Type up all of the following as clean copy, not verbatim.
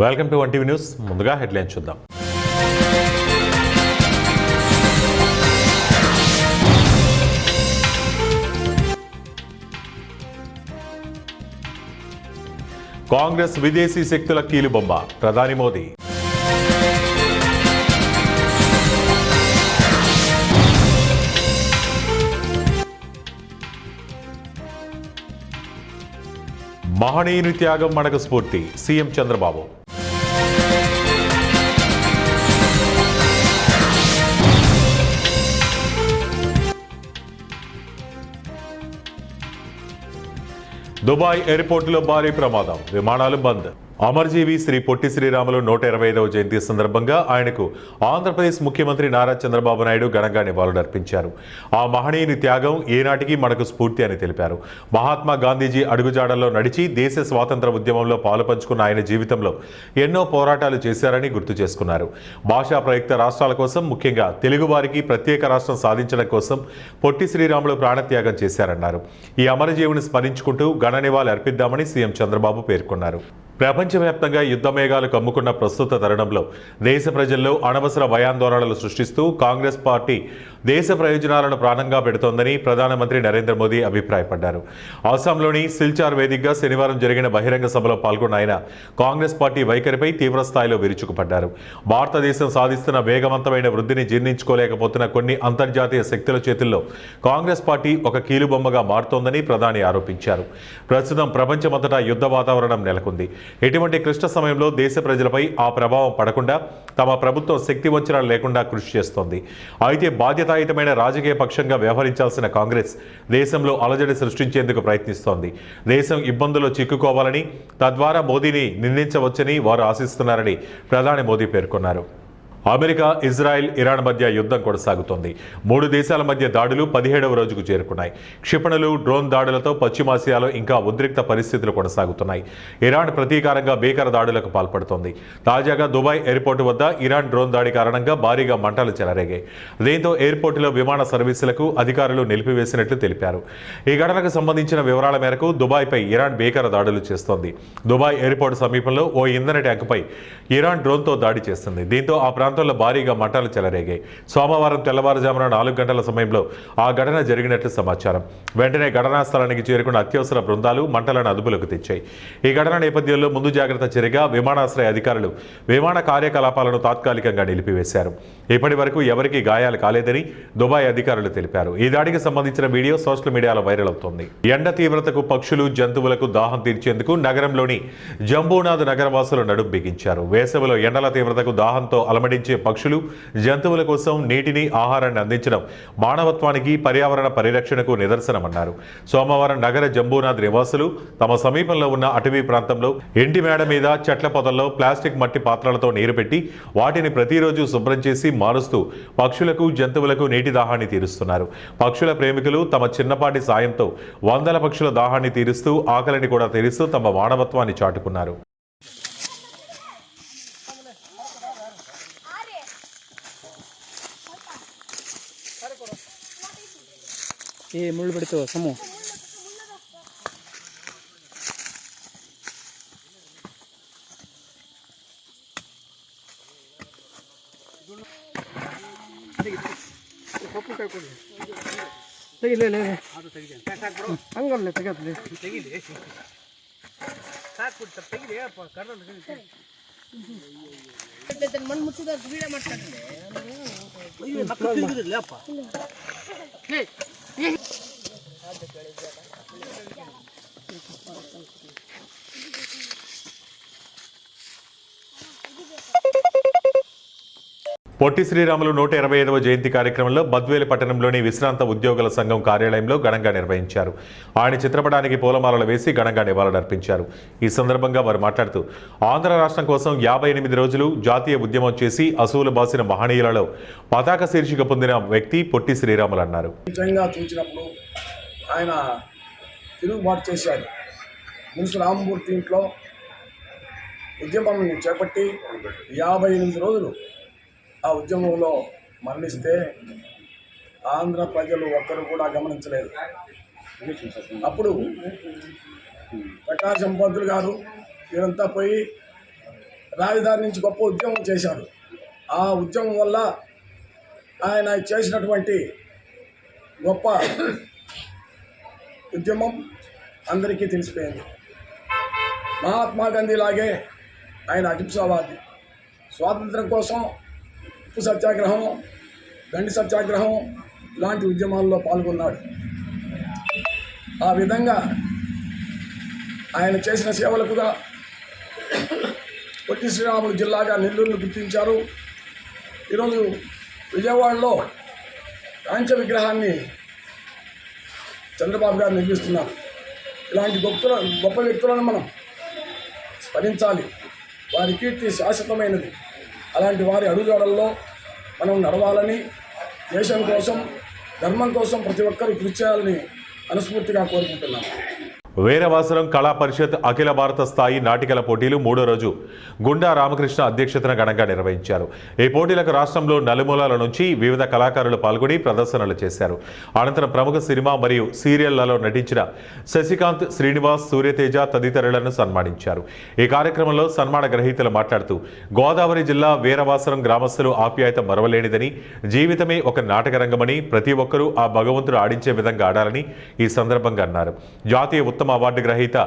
Welcome to 1TV news. ముందుగా headlines చూద్దాం. కాంగ్రెస్ విదేశీ శక్తుల కీలుబొమ్మ ప్రధాని మోదీ. మహనీయుని త్యాగం మనకు స్ఫూర్తి సీఎం చంద్రబాబు. దుబాయ్ ఎయిర్పోర్టులో భారీ ప్రమాదం, విమానాలు బంద్. అమరజీవి శ్రీ పొట్టి శ్రీరాములు 125వ జయంతి సందర్భంగా ఆయనకు ఆంధ్రప్రదేశ్ ముఖ్యమంత్రి నారా చంద్రబాబు నాయుడు ఘనంగా నివాళులర్పించారు. ఆ మహనీయుని త్యాగం ఏనాటికి మనకు స్ఫూర్తి అని తెలిపారు. మహాత్మా గాంధీజీ అడుగుజాడల్లో నడిచి దేశ స్వాతంత్ర ఉద్యమంలో పాలుపంచుకున్న ఆయన జీవితంలో ఎన్నో పోరాటాలు చేశారని గుర్తు చేసుకున్నారు. భాషా ప్రయుక్త రాష్ట్రాల కోసం, ముఖ్యంగా తెలుగువారికి ప్రత్యేక రాష్ట్రం సాధించడం కోసం పొట్టి శ్రీరాములు ప్రాణత్యాగం చేశారన్నారు. ఈ అమరజీవిని స్మరించుకుంటూ ఘన నివాళి అర్పిద్దామని సీఎం చంద్రబాబు పేర్కొన్నారు. ప్రపంచవ్యాప్తంగా యుద్ధ మేఘాలు కమ్ముకున్న ప్రస్తుత తరుణంలో దేశ ప్రజల్లో అనవసర భయాందోళనలు సృష్టిస్తూ కాంగ్రెస్ పార్టీ దేశ ప్రయోజనాలను ప్రాణంగా పెడుతోందని ప్రధానమంత్రి నరేంద్ర మోదీ అభిప్రాయపడ్డారు. అస్సాంలోని సిల్చార్ వేదికగా శనివారం జరిగిన బహిరంగ సభలో పాల్గొన్న ఆయన కాంగ్రెస్ పార్టీ వైఖరిపై తీవ్రస్థాయిలో విరుచుకుపడ్డారు. భారతదేశం సాధిస్తున్న వేగవంతమైన వృద్ధిని జీర్ణించుకోలేకపోతున్న కొన్ని అంతర్జాతీయ శక్తుల చేతుల్లో కాంగ్రెస్ పార్టీ ఒక కీలుబొమ్మగా మారుతోందని ప్రధాని ఆరోపించారు. ప్రస్తుతం ప్రపంచమంతటా యుద్ధ వాతావరణం నెలకొంది. ఎటువంటి క్లిష్ట సమయంలో దేశ ప్రజలపై ఆ ప్రభావం పడకుండా తమ ప్రభుత్వం శక్తి వంచనలు లేకుండా కృషి చేస్తోంది. అయితే బాధ్యతాయుతమైన రాజకీయ పక్షంగా వ్యవహరించాల్సిన కాంగ్రెస్ దేశంలో అలజడి సృష్టించేందుకు ప్రయత్నిస్తోంది. దేశం ఇబ్బందుల్లో చిక్కుకోవాలని, తద్వారా మోదీని నిందించవచ్చని వారు ఆశిస్తున్నారని ప్రధాని మోదీ పేర్కొన్నారు. అమెరికా, ఇజ్రాయెల్, ఇరాన్ మధ్య యుద్ధం కొనసాగుతోంది. 3 దేశాల మధ్య దాడులు 17వ రోజుకు చేరుకున్నాయి. క్షిపణులు, డ్రోన్ దాడులతో పశ్చిమాసియాలో ఇంకా ఉద్రిక్త పరిస్థితులు కొనసాగుతున్నాయి. ఇరాన్ ప్రతీకారంగా భీకర దాడులకు పాల్పడుతోంది. తాజాగా దుబాయ్ ఎయిర్పోర్టు వద్ద ఇరాన్ డ్రోన్ దాడి కారణంగా భారీగా మంటలు చెలరేగాయి. దీంతో ఎయిర్పోర్టులో విమాన సర్వీసులకు అధికారులు నిలిపివేసినట్లు తెలిపారు. ఈ ఘటనకు సంబంధించిన వివరాల మేరకు దుబాయ్పై ఇరాన్ భీకర దాడులు చేస్తోంది. దుబాయ్ ఎయిర్పోర్టు సమీపంలో ఓ ఇంధన ట్యాంకుపై ఇరాన్ డ్రోన్తో దాడి చేస్తుంది. దీంతో ఆ ప్రాంతంలో భారీగా మంటలు చెలరేగాయి. సోమవారం తెల్లవారుజామున 4 గంటల సమయంలో ఆ ఘటన జరిగినట్లు సమాచారం. వెంటనే ఘటనా స్థలానికి చేరుకున్న అత్యవసర బృందాలు మంటలను అదుపులోకి తెచ్చాయి. ఈ ఘటన నేపథ్యంలో ముందు జాగ్రత్త చర్యగా విమానాశ్రయ అధికారులు విమాన కార్యకలాపాలను తాత్కాలికంగా నిలిపివేశారు. ఇప్పటి వరకు ఎవరికీ గాయాలు కాలేదని దుబాయ్ అధికారులు తెలిపారు. ఈ దాడికి సంబంధించిన వీడియో సోషల్ మీడియాలో వైరల్ అవుతోంది. ఎండ తీవ్రతకు పక్షులు, జంతువులకు దాహం తీర్చేందుకు నగరంలోని జంబూనాథ్ నగరవాసులు నడుం బిగించారు. వేసవిలో ఎండల తీవ్రతకు దాహంతో అలమడించే పక్షులు, జంతువుల కోసం నీటిని, ఆహారాన్ని అందించడం మానవత్వానికి, పర్యావరణ పరిరక్షణకు నిదర్శనమన్నారు. సోమవారం నగర జంబూనాథ్ నివాసులు తమ సమీపంలో ఉన్న అటవీ ప్రాంతంలో ఇంటి మేడ మీద, చెట్ల పొదల్లో ప్లాస్టిక్ మట్టి పాత్రలతో నీరు పెట్టి వాటిని ప్రతిరోజు శుభ్రం చేసి మారుస్తూ పక్షులకు, జంతువులకు నీటి దాహాన్ని తీరుస్తున్నారు. పక్షుల ప్రేమికులు తమ చిన్నపాటి సాయంతో వందల పక్షుల దాహాన్ని తీరుస్తూ, ఆకలిని కూడా తీరుస్తూ తమ మానవత్వాన్ని చాటుకున్నారు. ఏ ముళ్ళు పెడుతూ సము ತೆಗಿಲೇ ಹಂಗಲ್ಲ ತೆಗತ್ಲೆ ತೆಗಿಲಿ ಸಾಕು ತೆಗಿಲಿ ಮಣ್ಣು ಮುಚ್ಚಿದ ವೀಡಿಯೋ ಮಾಡ್ತಾರೆ. పొట్టి శ్రీరాములు 125వ జయంతి కార్యక్రమంలో బద్వేలు పట్టణంలోని విశ్రాంత ఉద్యోగుల సంఘం కార్యాలయంలో ఘనంగా నిర్వహించారు. ఆయన చిత్రపటానికి పూలమాలలు వేసి ఘనంగా నివాళులర్పించారు. ఈ సందర్భంగా వారు మాట్లాడుతూ ఆంధ్ర రాష్ట్రం కోసం 58 రోజులు జాతీయ ఉద్యమం చేసి అసూలు బాసిన మహనీయులలో పతాక శీర్షిక పొందిన వ్యక్తి పొట్టి శ్రీరాములు అన్నారు. ఆయన తిరుగుబాటు చేశారు. మున్సి రామమూర్తి ఇంట్లో ఉద్యమం చేపట్టి 58 రోజులు ఆ ఉద్యమంలో మరణిస్తే ఆంధ్ర ప్రజలు ఒక్కరు కూడా గమనించలేదు. అప్పుడు ప్రకాశం పంతులు గారు వీరంతా పోయి రాజధాని నుంచి గొప్ప ఉద్యమం చేశారు. ఆ ఉద్యమం వల్ల ఆయన చేసినటువంటి గొప్ప ఉద్యమం అందరికీ తెలిసిపోయింది. మహాత్మా గాంధీ లాగే ఆయన అహింసావాది. స్వాతంత్రం కోసం ఉప్పు సత్యాగ్రహం, దండి సత్యాగ్రహం లాంటి ఉద్యమాల్లో పాల్గొన్నాడు. ఆ విధంగా ఆయన చేసిన సేవలకుగా పొట్టి శ్రీరాములు జిల్లాగా నెల్లూరును గుర్తించారు. ఈరోజు విజయవాడలో కాంచ విగ్రహాన్ని చంద్రబాబు గారు నిర్మిస్తున్నారు. ఇలాంటి గొప్ప వ్యక్తులను మనం స్మరించాలి. వారి కీర్తి శాశ్వతమైనది. అలాంటి వారి అడుగుజాడల్లో మనం నడవాలని, దేశం కోసం, ధర్మం కోసం ప్రతి ఒక్కరూ కృషి చేయాలని మనస్ఫూర్తిగా కోరుకుంటున్నాను. వీరవాసరం కళా పరిషత్ అఖిల భారత స్థాయి నాటికల పోటీలు 3వ రోజు గుండా రామకృష్ణ అధ్యక్షతన ఘనంగా నిర్వహించారు. ఈ పోటీలకు రాష్ట్రంలో నలుమూలల నుంచి వివిధ కళాకారులు పాల్గొని ప్రదర్శనలు చేశారు. అనంతరం ప్రముఖ సినిమా మరియు సీరియళ్లలో నటించిన శశికాంత్, శ్రీనివాస్, సూర్యతేజ తదితరులను సన్మానించారు. ఈ కార్యక్రమంలో సన్మాన గ్రహీతలు మాట్లాడుతూ గోదావరి జిల్లా వీరవాసరం గ్రామస్తులు ఆప్యాయత మరవలేనిదని, జీవితమే ఒక నాటక రంగమని, ప్రతి ఒక్కరూ ఆ భగవంతుడు ఆడించే విధంగా ఆడాలని ఈ సందర్భంగా అన్నారు. జాతీయ ఉత్తమ అవార్డు గ్రహీత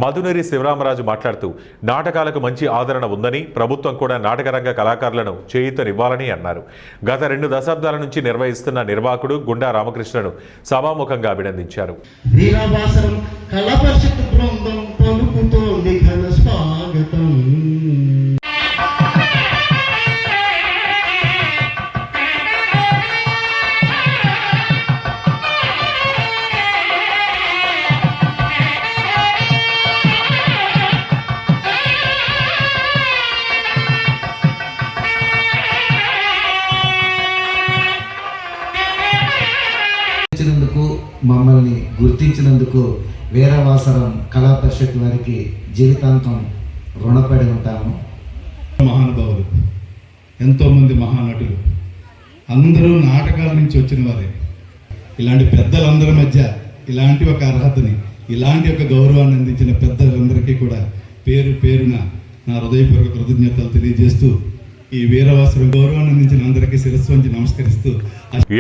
మధునరి శివరామరాజు మాట్లాడుతూ నాటకాలకు మంచి ఆదరణ ఉందని, ప్రభుత్వం కూడా నాటకరంగ కళాకారులను చేయూతనివ్వాలని అన్నారు. గత 2 దశాబ్దాల నుంచి నిర్వహిస్తున్న నిర్వాహకుడు గుండా రామకృష్ణను సభాముఖంగా అభినందించారు. వీరవాసరం కళా పరిషత్ బృందం పలుకుతోంది ఘన స్వాగతం. మమ్మల్ని గుర్తించినందుకు వీరవాసరం కళా పరిషత్ వారికి జీవితాంతం రుణపడి ఉంటాము. మహానుభావులు, ఎంతోమంది మహానటులు అందరూ నాటకాల నుంచి వచ్చిన వారే. ఇలాంటి పెద్దలందరి మధ్య ఇలాంటి ఒక అర్హతని, ఇలాంటి ఒక గౌరవాన్ని అందించిన పెద్దలందరికీ కూడా పేరు పేరున నా హృదయపూర్వక కృతజ్ఞతలు తెలియజేస్తూ, ఈ వీరవాసరం గౌరవాన్ని అందించిన అందరికీ శిరస్సు వంచి నమస్కరిస్తూ,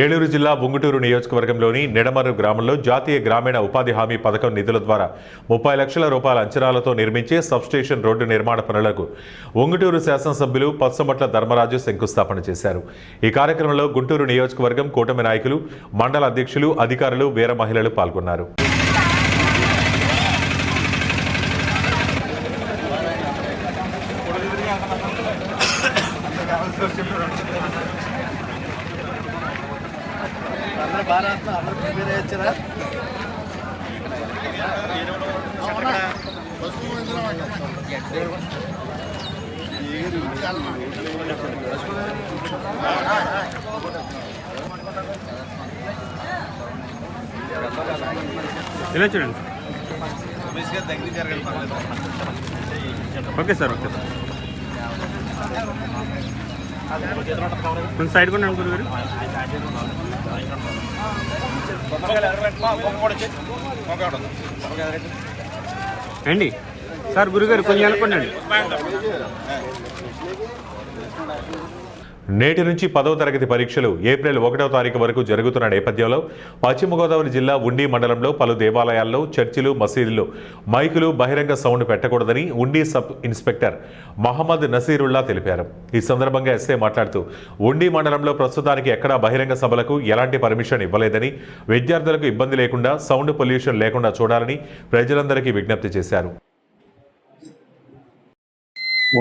ఏలూరు జిల్లా ఉంగుటూరు నియోజకవర్గంలోని నిడమర్రు గ్రామంలో జాతీయ గ్రామీణ ఉపాధి హామీ పథకం నిధుల ద్వారా 30 లక్షల రూపాయల అంచనాలతో నిర్మించే సబ్స్టేషన్ రోడ్డు నిర్మాణ పనులకు ఉంగుటూరు శాసనసభ్యులు పచ్చమట్ల ధర్మరాజు శంకుస్థాపన చేశారు. ఈ కార్యక్రమంలో గుంటూరు నియోజకవర్గం కూటమి నాయకులు, మండల అధ్యక్షులు, అధికారులు, వీర మహిళలు పాల్గొన్నారు. ఇలా చూడండి. Okay sir, okay sir. కొంచెం సైడ్ కూడా గురుగారు. అండి సార్, గురుగారు కొంచెం అనుకోండి. నేటి నుంచి 10వ తరగతి పరీక్షలు ఏప్రిల్ 1వ తారీఖు వరకు జరుగుతున్న నేపథ్యంలో పశ్చిమ గోదావరి జిల్లా ఉండి మండలంలో పలు దేవాలయాల్లో, చర్చిలు, మసీదుల్లో మైకులు, బహిరంగ సౌండ్ పెట్టకూడదని ఉండి సబ్ ఇన్స్పెక్టర్ మహమ్మద్ నసీరుల్లా తెలిపారు. ఈ సందర్భంగా ఎస్ఐ మాట్లాడుతూ ఉండి మండలంలో ప్రస్తుతానికి ఎక్కడా బహిరంగ సభలకు ఎలాంటి పర్మిషన్ ఇవ్వలేదని, విద్యార్థులకు ఇబ్బంది లేకుండా, సౌండ్ పొల్యూషన్ లేకుండా చూడాలని ప్రజలందరికీ విజ్ఞప్తి చేశారు.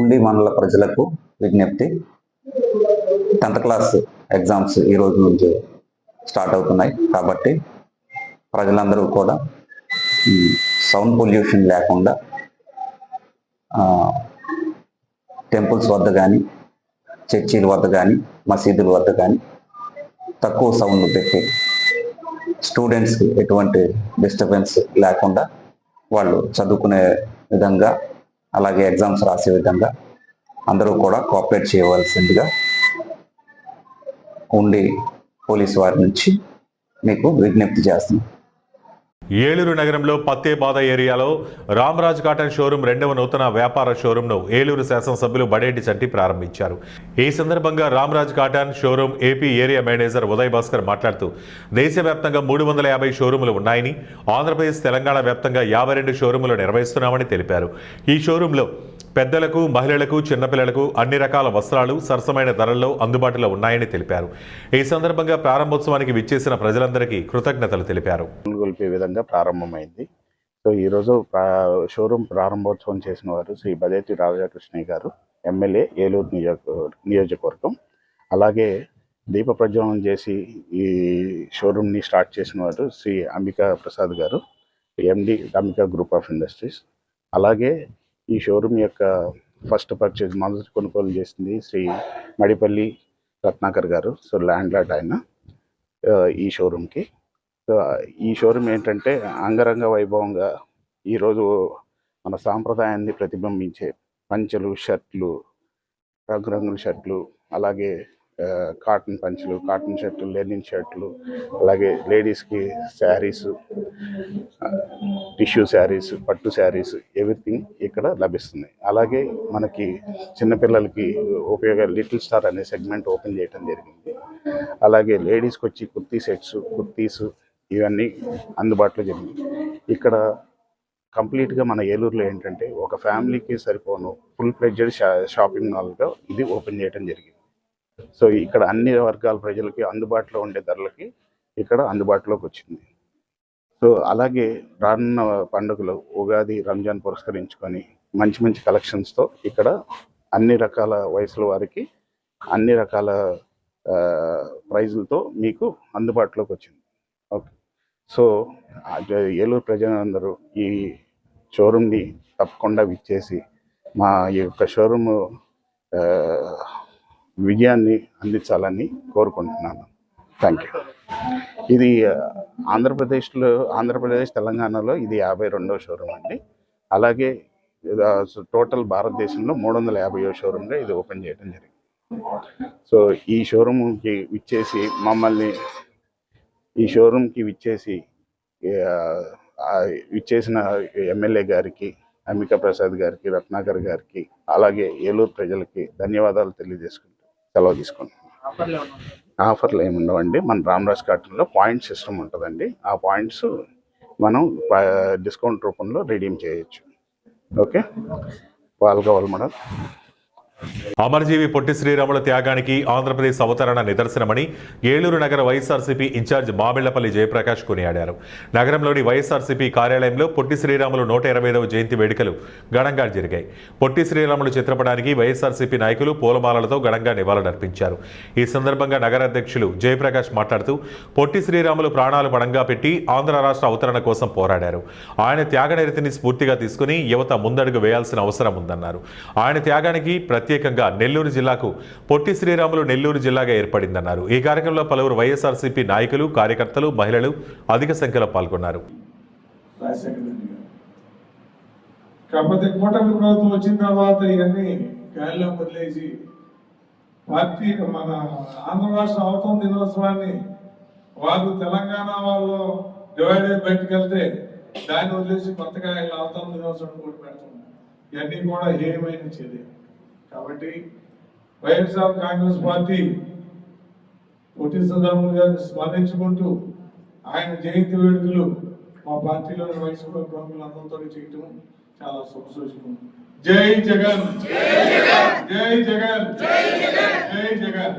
ఉండి మండల ప్రజలకు విజ్ఞప్తి, 10th క్లాస్ ఎగ్జామ్స్ ఈ రోజు నుంచి స్టార్ట్ అవుతున్నాయి. కాబట్టి ప్రజలందరూ కూడా సౌండ్ పొల్యూషన్ లేకుండా టెంపుల్స్ వద్ద కానీ, చర్చీల వద్ద కానీ, మసీదుల వద్ద కానీ తక్కువ సౌండ్ పెట్టి స్టూడెంట్స్కి ఎటువంటి డిస్టర్బెన్స్ లేకుండా వాళ్ళు చదువుకునే విధంగా, అలాగే ఎగ్జామ్స్ రాసే విధంగా అందరూ కూడా కోఆపరేట్ చేయవలసిందిగా ఉండి పోలీసు వారి నుంచి మీకు విజ్ఞప్తి చేస్తున్నాం. ఏలూరు నగరంలో పత్తేబాద ఏరియాలో రామరాజ్ కాటన్ షోరూం 2వ నూతన వ్యాపార షోరూంను ఏలూరు శాసనసభ్యులు బడేటి చంటి ప్రారంభించారు. ఈ సందర్భంగా Ramraj cotton showroom AP area manager Uday Bhaskar మాట్లాడుతూ దేశవ్యాప్తంగా 350 షోరూములు ఉన్నాయని, ఆంధ్రప్రదేశ్ తెలంగాణ వ్యాప్తంగా 52 షోరూములు నిర్వహిస్తున్నామని తెలిపారు. ఈ షోరూంలో పెద్దలకు, మహిళలకు, చిన్నపిల్లలకు అన్ని రకాల వస్త్రాలు సరసమైన ధరల్లో అందుబాటులో ఉన్నాయని తెలిపారు. ఈ సందర్భంగా ప్రారంభోత్సవానికి విచ్చేసిన ప్రజలందరికీ కృతజ్ఞతలు తెలిపారు. గొలిపే విధంగా ప్రారంభమైంది. సో ఈరోజు షోరూమ్ ప్రారంభోత్సవం చేసిన వారు శ్రీ బదేటి రాజకృష్ణయ్య గారు, ఎమ్మెల్యే ఏలూరు నియోజకవర్గం. అలాగే దీప ప్రజ్వలనం చేసి ఈ షోరూమ్ని స్టార్ట్ చేసిన వారు శ్రీ అంబికా ప్రసాద్ గారు, ఎండి అంబికా గ్రూప్ ఆఫ్ ఇండస్ట్రీస్. అలాగే ఈ షోరూమ్ యొక్క ఫస్ట్ పర్చేజ్ మొదటి కొనుగోలు చేసింది శ్రీ మడిపల్లి రత్నాకర్ గారు. సో ల్యాండ్ లార్డ్ ఆయన ఈ షోరూమ్కి. సో ఈ షోరూమ్ ఏంటంటే అంగరంగ వైభవంగా ఈరోజు మన సాంప్రదాయాన్ని ప్రతిబింబించే పంచెలు, షర్ట్లు, రంగురంగుల షర్ట్లు, అలాగే కాటన్ పంచెలు, కాటన్ షర్ట్లు, లెనిన్ షర్ట్లు, అలాగే లేడీస్కి శారీస్, టిష్యూ శారీస్, పట్టు శారీస్, ఎవ్రీథింగ్ ఇక్కడ లభిస్తుంది. అలాగే మనకి చిన్నపిల్లలకి లిటిల్ స్టార్ అనే సెగ్మెంట్ ఓపెన్ చేయడం జరిగింది. అలాగే లేడీస్కి వచ్చి కుర్తీ సెట్స్, కుర్తీస్ ఇవన్నీ అందుబాటులో జరిగింది. ఇక్కడ కంప్లీట్గా మన ఏలూరులో ఏంటంటే ఒక ఫ్యామిలీకి సరిపోను ఫుల్ ఫ్లెడ్జెడ్ షాపింగ్ మాల్గా ఇది ఓపెన్ చేయడం జరిగింది. సో ఇక్కడ అన్ని వర్గాల ప్రజలకి అందుబాటులో ఉండే ధరలకి ఇక్కడ అందుబాటులోకి వచ్చింది. సో అలాగే రానున్న పండుగలు ఉగాది, రంజాన్ పురస్కరించుకొని మంచి మంచి కలెక్షన్స్తో ఇక్కడ అన్ని రకాల వయసుల వారికి అన్ని రకాల ప్రైజులతో మీకు అందుబాటులోకి వచ్చింది. ఓకే, సో ఏలూరు ప్రజలందరూ ఈ షోరూమ్ని తప్పకుండా విచ్చేసి మా ఈ యొక్క షోరూము విజయాన్ని అందించాలని కోరుకుంటున్నాను. Thank you. ఇది ఆంధ్రప్రదేశ్ తెలంగాణలో ఇది 52వ షోరూమ్ అండి. అలాగే టోటల్ భారతదేశంలో 350వ షోరూమ్గా ఇది ఓపెన్ చేయడం జరిగింది. సో ఈ షోరూమ్కి విచ్చేసిన ఎమ్మెల్యే గారికి, అంబికా ప్రసాద్ గారికి, రత్నాకర్ గారికి, అలాగే ఏలూరు ప్రజలకి ధన్యవాదాలు తెలియజేసుకుంటూ సెలవు తీసుకుంటున్నాం. ఆఫర్లు ఏమి ఉండవండి. మన రామరాజ్ కాటన్లో పాయింట్ సిస్టమ్ ఉంటుందండి. ఆ పాయింట్స్ మనం డిస్కౌంట్ రూపంలో రిడీమ్ చేయొచ్చు. ఓకే, వాళ్ళు కావాలి మేడం. అమరజీవి పొట్టి శ్రీరాముల త్యాగానికి ఆంధ్రప్రదేశ్ అవతరణ నిదర్శనమని ఏలూరు నగర వైఎస్ఆర్సీపీ ఇన్ఛార్జ్ మామిళ్లపల్లి జయప్రకాష్ కొనియాడారు. నగరంలోని వైఎస్ఆర్సీపీ కార్యాలయంలో పొట్టి శ్రీరాములు 125వ జయంతి వేడుకలు ఘనంగా జరిగాయి. పొట్టి శ్రీరాములు చిత్రపటానికి వైఎస్ఆర్సీపీ నాయకులు పూలమాలలతో ఘనంగా నివాళులర్పించారు. ఈ సందర్భంగా నగర అధ్యక్షులు జయప్రకాష్ మాట్లాడుతూ పొట్టి శ్రీరాములు ప్రాణాలు పణంగా పెట్టి ఆంధ్ర రాష్ట్ర అవతరణ కోసం పోరాడారు. ఆయన త్యాగనిరతిని స్ఫూర్తిగా తీసుకుని యువత ముందడుగు వేయాల్సిన అవసరం ఉందన్నారు. ఆయన త్యాగానికి ప్రత్యేకంగా నెల్లూరు జిల్లాకు పొట్టి శ్రీరాములు నెల్లూరు జిల్లాగా ఏర్పడిందన్నారు. ఈ కార్యక్రమంలో పలువురు వైఎస్ఆర్సీపీ నాయకులు, కార్యకర్తలు, మహిళలు అధిక సంఖ్యలో పాల్గొన్నారు. కాకపోతే కూటమి ప్రభుత్వం వచ్చిన తర్వాత ఇవన్నీ గాలిలో వదిలేసి పార్టీ మన ఆంధ్ర రాష్ట్ర అవతరణ దినోత్సవాన్ని వాళ్ళు తెలంగాణ వాళ్ళు డివైడ్ అయ్యి బయటకు వెళ్తే దాన్ని వదిలేసి కొత్తగా ఇలా అవతరణ దినోత్సవం కూడా పెడుతున్నారు. ఇవన్నీ కూడా హేయమైన చర్య. కాబట్టి వైఎస్ఆర్ కాంగ్రెస్ పార్టీ పొట్టి శ్రీరాములు గారిని స్మరించుకుంటూ ఆయన జయంతి వేడుకలు మా పార్టీలోని వయసు ప్రముఖులందరితో చేయటం చాలా శుభసూచకం. జై జగన్, జై జగన్, జై జగన్.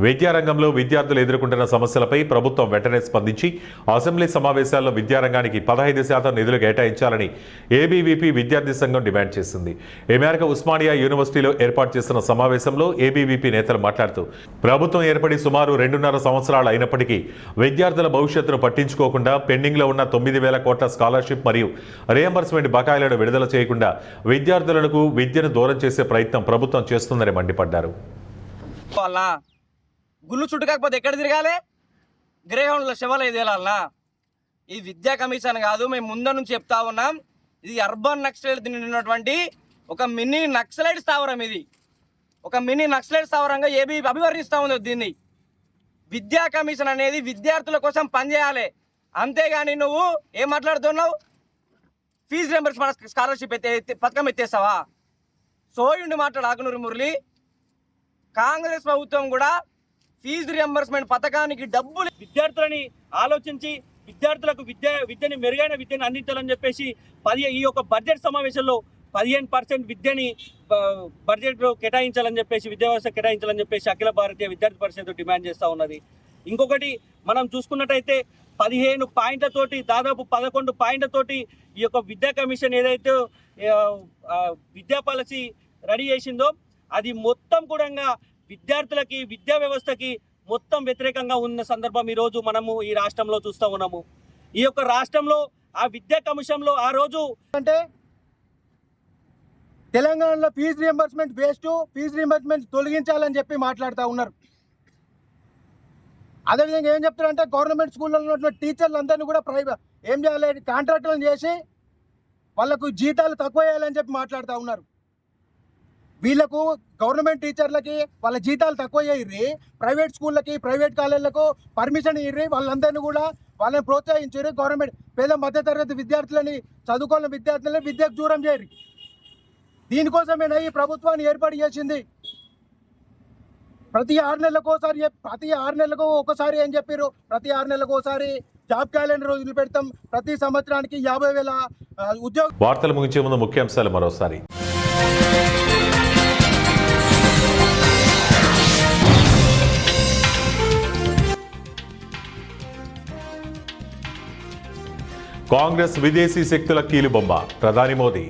విద్యారంగంలో విద్యార్థులు ఎదుర్కొంటున్న సమస్యలపై ప్రభుత్వం వెంటనే స్పందించి అసెంబ్లీ సమావేశాల్లో విద్యారంగానికి 15% నిధులు కేటాయించాలని ఏబీవీపీ విద్యార్థి సంఘం డిమాండ్ చేసింది. ఈ మేరకు ఉస్మానియా యూనివర్సిటీలో ఏర్పాటు చేసిన సమావేశంలో ఏబీవీపీ నేతలు మాట్లాడుతూ ప్రభుత్వం ఏర్పడి సుమారు 2.5 సంవత్సరాలు అయినప్పటికీ విద్యార్థుల భవిష్యత్తును పట్టించుకోకుండా పెండింగ్లో ఉన్న 9,000 కోట్ల స్కాలర్షిప్ మరియు రియంబర్స్మెంట్ బకాయిలను విడుదల చేయకుండా విద్యార్థులకు విద్యను దూరం చేసే ప్రయత్నం ప్రభుత్వం చేస్తుందని మండిపడ్డారు. గుళ్ళు చుట్టూ కాకపోతే ఎక్కడ తిరగాలి? గ్రేహౌండ్లో శివాలయ తేలాలనా? ఇది విద్యా కమిషన్ కాదు, మేము ముందు నుంచి చెప్తా ఉన్నాం. ఇది అర్బన్ నక్సలైట్ తిన్నటువంటి ఒక మినీ నక్సలైట్ స్థావరం. ఇది ఒక మినీ నక్సలైట్ స్థావరంగా ఏబీ అభివర్ణిస్తూ ఉంది దీన్ని. విద్యా కమిషన్ అనేది విద్యార్థుల కోసం పనిచేయాలి, అంతేగాని నువ్వు ఏం మాట్లాడుతున్నావు? ఫీజు రియంబర్స్మెంట్ స్కాలర్షిప్ పథకం ఎత్తేస్తావా? సోయుండి మాట్లాడు ఆకునూరి మురళి. కాంగ్రెస్ ప్రభుత్వం కూడా ఫీజు రియంబర్స్మెంట్ పథకానికి డబ్బులు విద్యార్థులని ఆలోచించి విద్యార్థులకు విద్యని మెరుగైన విద్యను అందించాలని చెప్పేసి ఈ యొక్క బడ్జెట్ సమావేశంలో 15% విద్యని బడ్జెట్ కేటాయించాలని చెప్పేసి, విద్యా వ్యవస్థ కేటాయించాలని చెప్పేసి అఖిల భారతీయ విద్యార్థి పరిషత్ డిమాండ్ చేస్తూ ఉన్నది. ఇంకొకటి మనం చూసుకున్నట్టయితే 15 పాయింట్లతోటి దాదాపు 11 పాయింట్లతోటి ఈ యొక్క విద్యా కమిషన్ ఏదైతే విద్యా పాలసీ రెడీ చేసిందో అది మొత్తం కూడా విద్యార్థులకి విద్యా వ్యవస్థకి మొత్తం వ్యతిరేకంగా ఉన్న సందర్భం ఈరోజు మనము ఈ రాష్ట్రంలో చూస్తూ ఉన్నాము. ఈ యొక్క రాష్ట్రంలో ఆ విద్యా కమిషన్లో ఆ రోజు అంటే తెలంగాణలో fees reimbursement waste, fees reimbursement తొలగించాలని చెప్పి మాట్లాడుతూ ఉన్నారు. అదేవిధంగా ఏం చెప్తారంటే గవర్నమెంట్ స్కూల్లో ఉన్నటువంటి టీచర్లు అందరినీ కూడా ఏం చేయాలి, కాంట్రాక్టులను చేసి వాళ్ళకు జీతాలు తక్కువ వేయాలని చెప్పి మాట్లాడుతూ ఉన్నారు. వీళ్ళకు గవర్నమెంట్ టీచర్లకి వాళ్ళ జీతాలు తక్కువ చేయర్రి, ప్రైవేట్ స్కూళ్ళకి ప్రైవేట్ కాలేజీలకు పర్మిషన్ ఇర్రి, వాళ్ళందరినీ కూడా వాళ్ళని ప్రోత్సహించారు. గవర్నమెంట్ పేద మధ్యతరగతి విద్యార్థులని, చదువుకున్న విద్యార్థులని విద్యకు దూరం చేయరు. దీనికోసమేనా ఈ ప్రభుత్వాన్ని ఏర్పాటు చేసింది. ప్రతి 6 నెలలకు ఒకసారి ఏం చెప్పారు, ప్రతి 6 నెలలకు ఒకసారి జాబ్ క్యాలెండర్ వదిలి పెడతాం, ప్రతి సంవత్సరానికి 50,000 ఉద్యోగ. వార్తలు ముగించే ముందు ముఖ్యాంశాలు మరోసారి. కాంగ్రెస్ విదేశీ శక్తుల కీలుబొమ్మ, ప్రధాని మోదీ.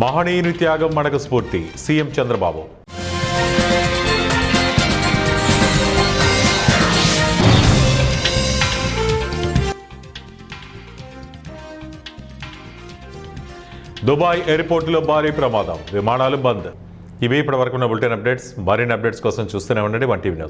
మహనీయుని త్యాగం మనకు స్ఫూర్తి, సీఎం చంద్రబాబు. దుబాయ్ ఎయిర్పోర్టులో భారీ ప్రమాదం, విమానాలు బంద్. ఇవి ఇప్పటి వరకు ఉన్న బులెటిన్ అప్డేట్స్. మరిన్ని అప్డేట్స్ కోసం చూస్తూనే ఉండండి 1 టీవీ న్యూస్.